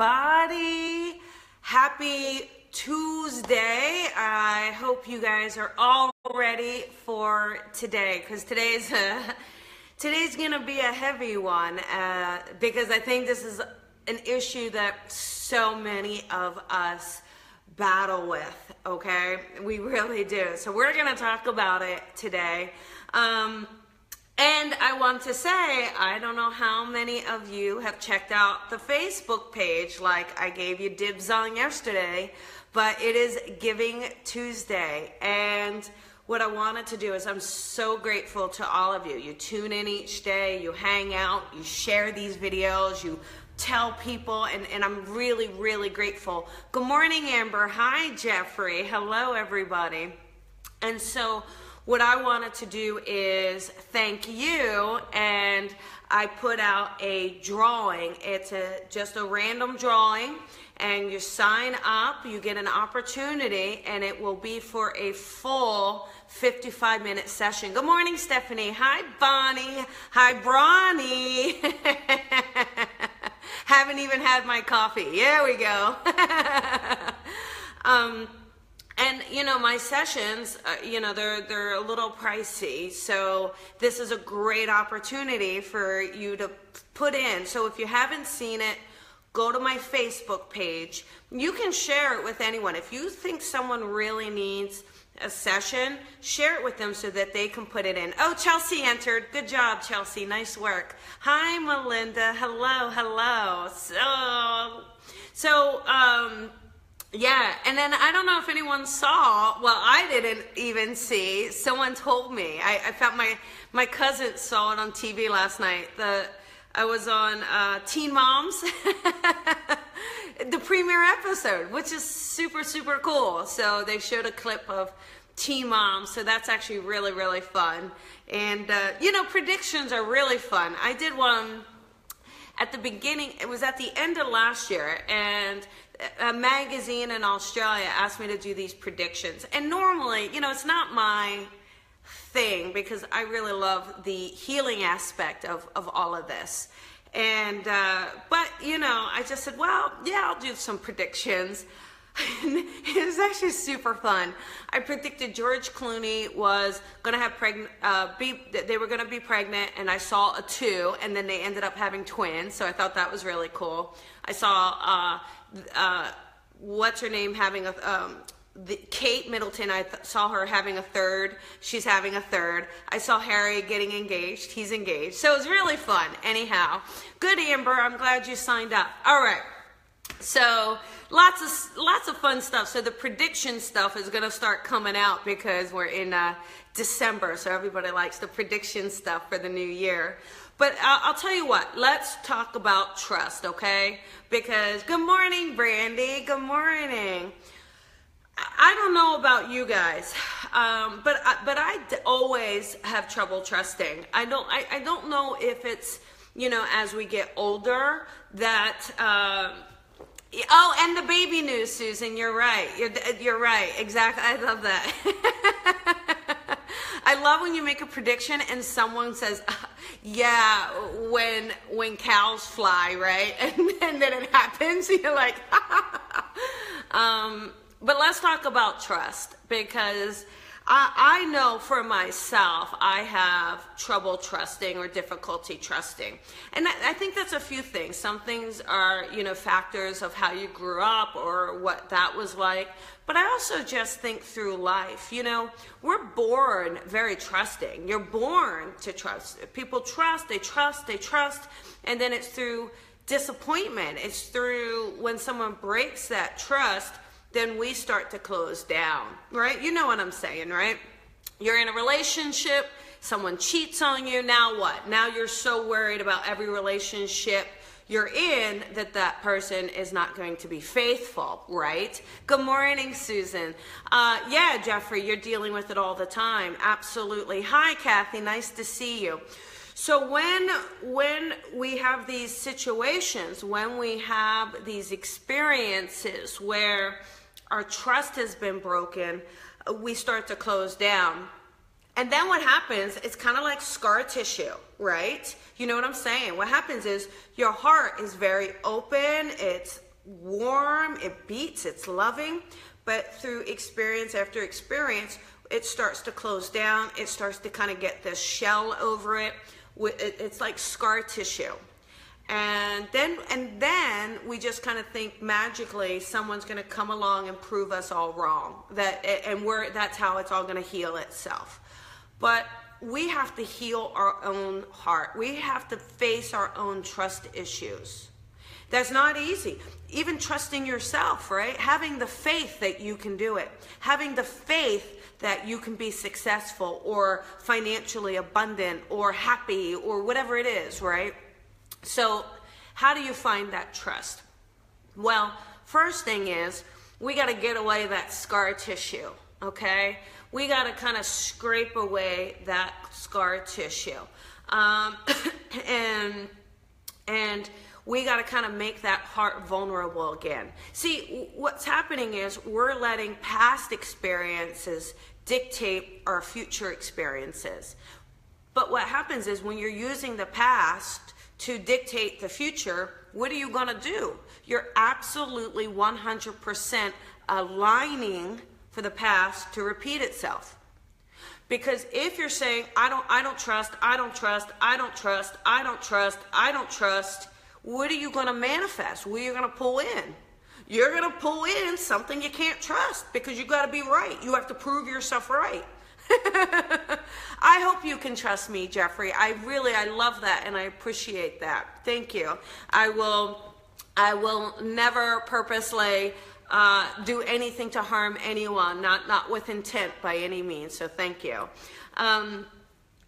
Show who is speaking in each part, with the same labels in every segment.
Speaker 1: everybody. Happy Tuesday. I hope you guys are all ready for today, because today's gonna be a heavy one, because I think this is an issue that so many of us battle with, okay? We really do. So we're gonna talk about it today. And I want to say, I don't know how many of you have checked out the Facebook page like I gave you dibs on yesterday, but it is Giving Tuesday. And what I wanted to do is, I'm so grateful to all of you. You tune in each day, you hang out, you share these videos, you tell people, and I'm really, really grateful. Good morning, Amber. Hi, Jeffrey. Hello, everybody. And so what I wanted to do is thank you, and I put out a drawing. It's just a random drawing, and you sign up, you get an opportunity, and it will be for a full 55-minute session. Good morning, Stephanie. Hi, Bonnie. Hi, Bronny. Haven't even had my coffee. There we go. And, you know, my sessions, you know, they're a little pricey. So this is a great opportunity for you to put in. So if you haven't seen it, go to my Facebook page. You can share it with anyone. If you think someone really needs a session, share it with them so that they can put it in. Oh, Chelsea entered. Good job, Chelsea. Nice work. Hi, Melinda. Hello, hello. Yeah, and then I don't know if anyone saw, well, I didn't even see, someone told me. I found my cousin saw it on TV last night. I was on Teen Moms, the premiere episode, which is super, super cool. So they showed a clip of Teen Moms, so that's actually really, really fun. And, you know, predictions are really fun. I did one at the beginning, it was at the end of last year, and a magazine in Australia asked me to do these predictions. And normally, you know, it's not my thing, because I really love the healing aspect of all of this. And, but, you know, I just said, well, yeah, I'll do some predictions. It was actually super fun. I predicted George Clooney was going to have they were going to be pregnant, and I saw a 2, and then they ended up having twins. So I thought that was really cool. I saw, what's her name, having Kate Middleton, I saw her having a 3rd. She's having a 3rd. I saw Harry getting engaged. He's engaged. So it was really fun. Anyhow, good, Amber. I'm glad you signed up. All right. So lots of fun stuff. So the prediction stuff is going to start coming out because we're in December. So everybody likes the prediction stuff for the new year. But I'll tell you what, let's talk about trust, okay? Because, good morning, Brandy. Good morning. I don't know about you guys, but I always have trouble trusting. I don't know if it's, you know, as we get older that, oh, and the baby news, Susan, you're right. You're right. Exactly. I love that. I love when you make a prediction and someone says, yeah, when cows fly, right? And then it happens. You're like, but let's talk about trust, because I know for myself, I have trouble trusting or difficulty trusting. And I think that's a few things. Some things are, you know, factors of how you grew up or what that was like. But I also just think through life, you know, we're born very trusting. You're born to trust. People trust, they trust, they trust. And then it's through disappointment. It's through when someone breaks that trust, then we start to close down, right? You know what I'm saying, right? You're in a relationship, someone cheats on you, now what? Now you're so worried about every relationship you're in that person is not going to be faithful, right? Good morning, Susan. Yeah, Jeffrey, you're dealing with it all the time. Absolutely. Hi, Kathy, nice to see you. So when we have these situations, when we have these experiences where our trust has been broken, we start to close down. And then what happens, it's kind of like scar tissue, right? You know what I'm saying? What happens is your heart is very open, it's warm, it beats, it's loving, but through experience after experience, it starts to close down. It starts to kind of get this shell over it. It's like scar tissue. And then we just kind of think magically someone's going to come along and prove us all wrong. That's how it's all going to heal itself. But we have to heal our own heart. We have to face our own trust issues. That's not easy. Even trusting yourself, right? Having the faith that you can do it. Having the faith that you can be successful or financially abundant or happy or whatever it is, right? So how do you find that trust? Well, first thing is we got to get away that scar tissue, okay? We got to kind of scrape away that scar tissue. And we got to kind of make that heart vulnerable again. See, what's happening is we're letting past experiences dictate our future experiences. But what happens is when you're using the past to dictate the future, what are you going to do? You're absolutely 100% aligning for the past to repeat itself. Because if you're saying, I don't trust, what are you going to manifest? What are you going to pull in? You're going to pull in something you can't trust because you got to be right. You have to prove yourself right. I hope you can trust me, Jeffrey. I love that and I appreciate that. Thank you. I will never purposely do anything to harm anyone, not with intent by any means. So thank you.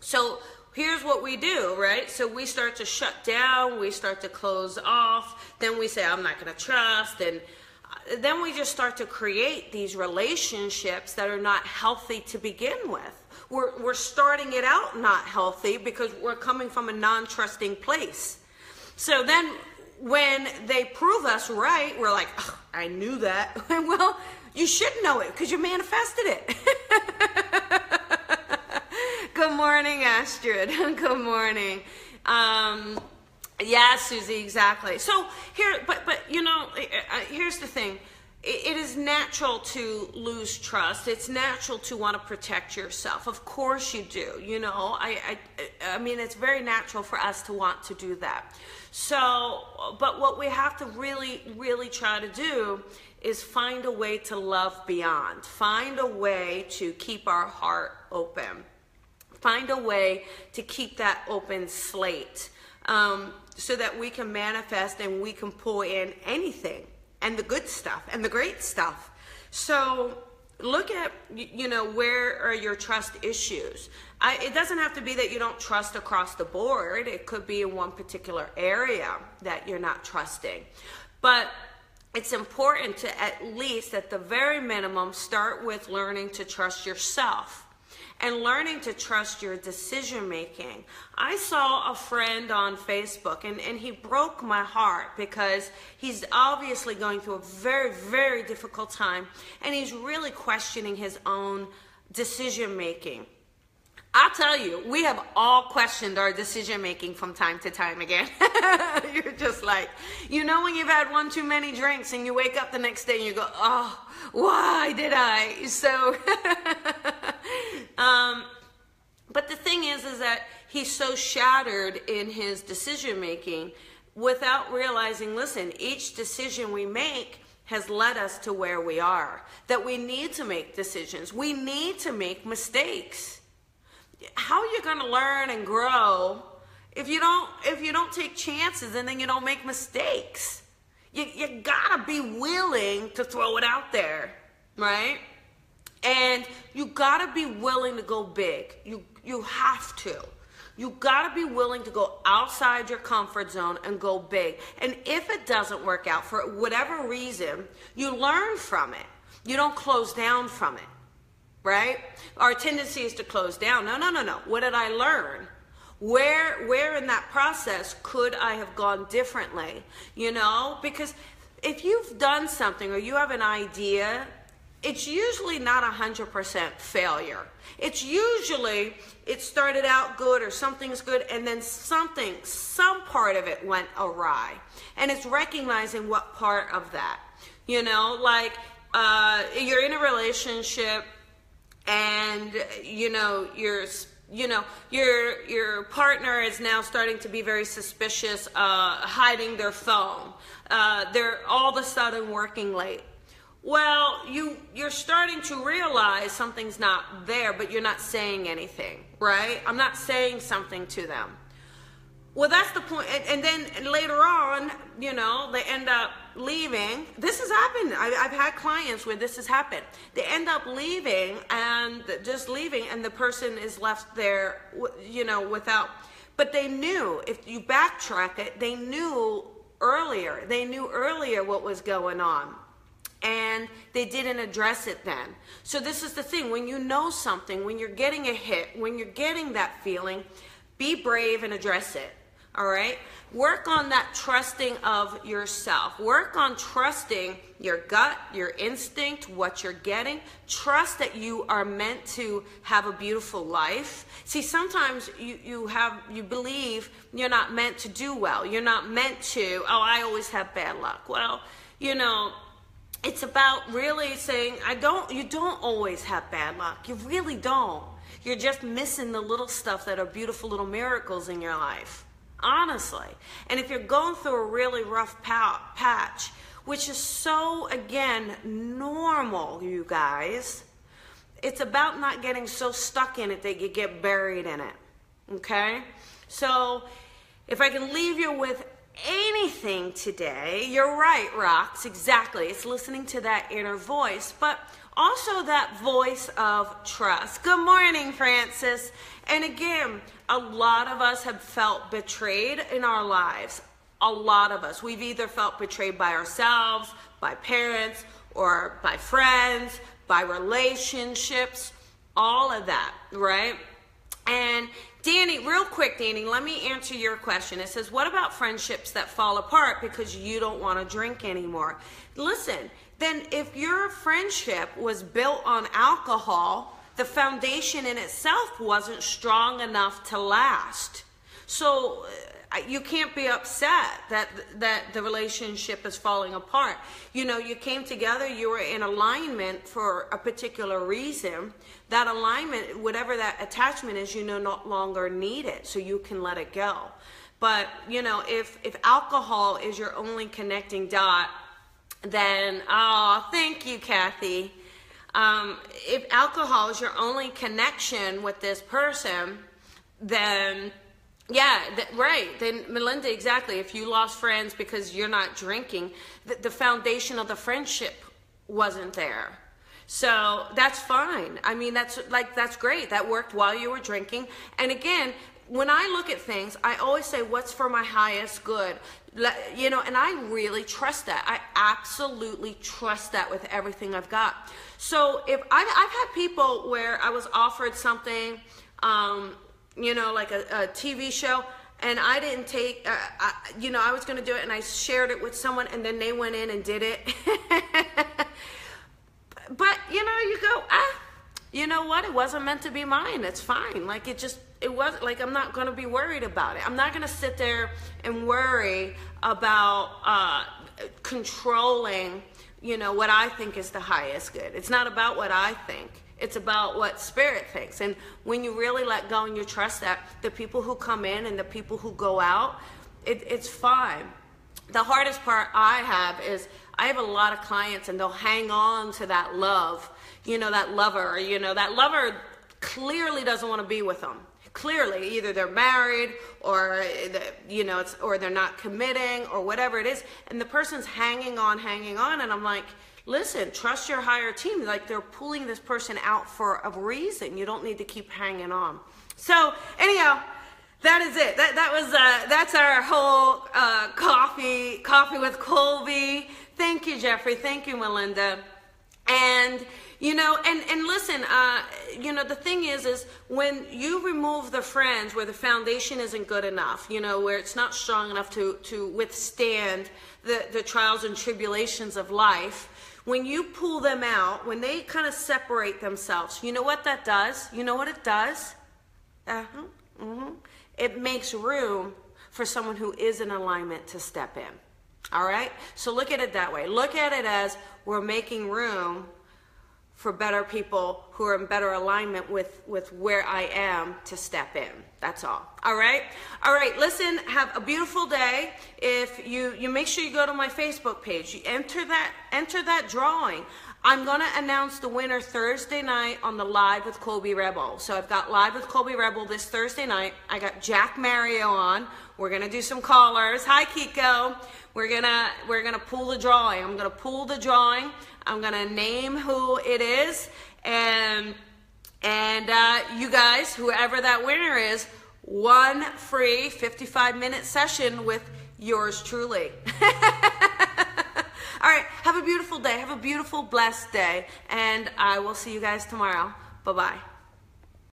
Speaker 1: So here's what we do, right? So we start to shut down, we start to close off, then we say, I'm not going to trust, and then we just start to create these relationships that are not healthy to begin with. We're starting it out not healthy because we're coming from a non-trusting place. So then when they prove us right, we're like, oh, I knew that. Well, you should know it because you manifested it. Good morning, Astrid. Good morning. Yeah, Susie, exactly. So but you know, here's the thing. It is natural to lose trust. It's natural to want to protect yourself. Of course you do. You know, I mean, it's very natural for us to want to do that. So, but what we have to really try to do is find a way to love beyond. Find a way to keep our heart open. Find a way to keep that open slate so that we can manifest and we can pull in anything and the good stuff and the great stuff. So look at, you know, where are your trust issues? It doesn't have to be that you don't trust across the board. It could be in one particular area that you're not trusting. But it's important to at least, at the very minimum, start with learning to trust yourself and learning to trust your decision making. I saw a friend on Facebook and he broke my heart because he's obviously going through a very difficult time and he's really questioning his own decision making. I'll tell you, we have all questioned our decision making from time to time again. You're just like, you know, when you've had one too many drinks and you wake up the next day and you go, oh, why did I? So, but the thing is that he's so shattered in his decision making without realizing, listen, each decision we make has led us to where we are, that we need to make decisions. We need to make mistakes. How are you going to learn and grow if you don't take chances and then you don't make mistakes? You gotta be willing to throw it out there, right? And you gotta be willing to go big. You have to. You gotta be willing to go outside your comfort zone and go big. And if it doesn't work out for whatever reason, you learn from it. You don't close down from it. Right? Our tendency is to close down. No. What did I learn? Where in that process could I have gone differently? You know, because if you've done something or you have an idea it's usually not 100% failure. It's usually, it started out good or something's good, and then some part of it went awry. And it's recognizing what part of that. You know, like you're in a relationship and, you know, your partner is now starting to be very suspicious, hiding their phone. They're all of a sudden working late. Well, you're starting to realize something's not there, but you're not saying anything, right? I'm not saying something to them. Well, that's the point. And then later on, you know, they end up leaving. This has happened. I've had clients where this has happened. They end up leaving and the person is left there, you know, without. But they knew, if you backtrack it, they knew earlier. They knew earlier what was going on. And they didn't address it then. So this is the thing. When you know something, when you're getting a hit, when you're getting that feeling, be brave and address it. All right? Work on that trusting of yourself. Work on trusting your gut, your instinct, what you're getting. Trust that you are meant to have a beautiful life. See, sometimes you believe you're not meant to do well. You're not meant to, oh, I always have bad luck. Well, you know, it's about really saying, you don't always have bad luck. You really don't. You're just missing the little stuff that are beautiful little miracles in your life. Honestly. And if you're going through a really rough patch, which is so, again, normal, you guys, it's about not getting so stuck in it that you get buried in it. Okay? So, if I can leave you with anything today, you're right, Rox, exactly. It's listening to that inner voice, but also that voice of trust. Good morning, Francis. And again, a lot of us have felt betrayed in our lives. A lot of us. We've either felt betrayed by ourselves, by parents, or by friends, by relationships, all of that, right? And Danny, real quick, Danny, let me answer your question. It says, what about friendships that fall apart because you don't want to drink anymore? Listen, then if your friendship was built on alcohol, the foundation in itself wasn't strong enough to last. So you can't be upset that the relationship is falling apart. You know, you came together, you were in alignment for a particular reason. That alignment, whatever that attachment is, you no longer need it, so you can let it go. But, you know, if alcohol is your only connecting dot, then, oh, thank you, Kathy. If alcohol is your only connection with this person, then, yeah, right. Then, Melinda, exactly. If you lost friends because you're not drinking, the foundation of the friendship wasn't there. So that's fine. I mean, that's great. That worked while you were drinking. And again, when I look at things, I always say, what's for my highest good? You know, and I really trust that. I absolutely trust that with everything I've got. So if I've had people where I was offered something, you know, like a TV show, and I didn't take, you know, I was going to do it, and I shared it with someone, and then they went in and did it. But, you know, you go, you know what? It wasn't meant to be mine. It's fine. Like, it wasn't, like, I'm not going to be worried about it. I'm not going to sit there and worry about controlling, you know, what I think is the highest good. It's not about what I think. It's about what Spirit thinks. And when you really let go and you trust that, the people who come in and the people who go out, it's fine. The hardest part I have is I have a lot of clients and they'll hang on to that love, you know, that lover, you know, that lover clearly doesn't want to be with them. Clearly, either they're married or, you know, or they're not committing or whatever it is. And the person's hanging on. And I'm like, listen, trust your higher team. Like, they're pulling this person out for a reason. You don't need to keep hanging on. So anyhow, that is it. That's our whole coffee with Colby. Thank you, Jeffrey. Thank you, Melinda. And You know, and listen, you know, the thing is when you remove the friends where the foundation isn't good enough, you know, where it's not strong enough to withstand the trials and tribulations of life, when you pull them out, when they kind of separate themselves, you know what that does? You know what it does? It makes room for someone who is in alignment to step in. All right? So look at it that way. Look at it as we're making room for better people who are in better alignment with where I am to step in. That's all. All right? All right, listen, have a beautiful day. If you make sure you go to my Facebook page, you enter that drawing. I'm going to announce the winner Thursday night on the Live with Colby Rebel. So I've got Live with Colby Rebel this Thursday night. I got Jack Mario on. We're going to do some callers. Hi, Kiko. We're gonna pull the drawing. I'm going to pull the drawing. I'm going to name who it is. And you guys, whoever that winner is, one free 55-minute session with yours truly. All right, have a beautiful day. Have a beautiful, blessed day. And I will see you guys tomorrow. Bye-bye.